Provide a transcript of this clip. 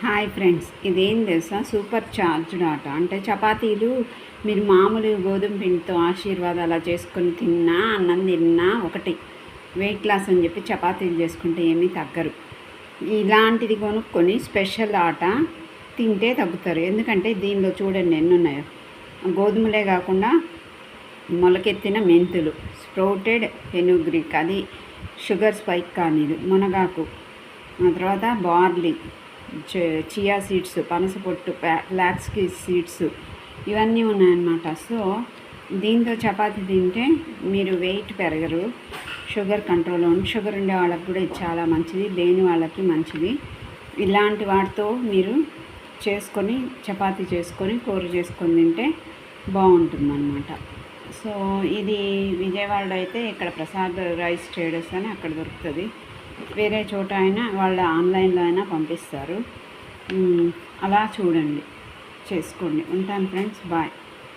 Hi friends, ఇదేం తెలుసా? Super charged ఆట. అంటే చపాతీలు మీరు మామూలు గోధుమ పిండితో ఆశీర్వాద అలా చేసుకొని తిన్నా, అన్నం తిన్నా ఒకటి. వెయిట్ లాస్ అని చెప్పి చపాతీలు చేసుకుంటే ఏమీ తగ్గరు. ఇలాంటిది కొనుక్కొని స్పెషల్ ఆట తింటే తగ్గుతారు. ఎందుకంటే దీనిలో చూడండి ఎన్ని ఉన్నాయో. గోధుమలే కాకుండా మొలకెత్తిన మెంతులు, స్ప్రౌటెడ్ ఫెనుగ్రీక్, అది షుగర్ స్పైక్ కానీలు, మునగాకు, ఆ తర్వాత బార్లీ, చియా సీడ్స్, పనసపొట్టు, ఫ్లాక్స్ సీడ్స్, ఇవన్నీ ఉన్నాయన్నమాట. సో దీంతో చపాతీ తింటే మీరు వెయిట్ పెరగరు, షుగర్ కంట్రోల్ షుగర్ ఉండే వాళ్ళకి కూడా ఇది చాలా మంచిది, లేని వాళ్ళకి మంచిది. ఇలాంటి వాటితో మీరు చేసుకొని చపాతీ చేసుకొని కూర చేసుకొని తింటే బాగుంటుందన్నమాట. సో ఇది విజయవాడలో అయితే ఇక్కడ ప్రసాద్ రైస్ ట్రేడర్స్ అని అక్కడ దొరుకుతుంది. వేరే చోట అయినా వాళ్ళ ఆన్లైన్లో అయినా పంపిస్తారు. అలా చూడండి, చేసుకోండి. ఉంటాను ఫ్రెండ్స్, బాయ్.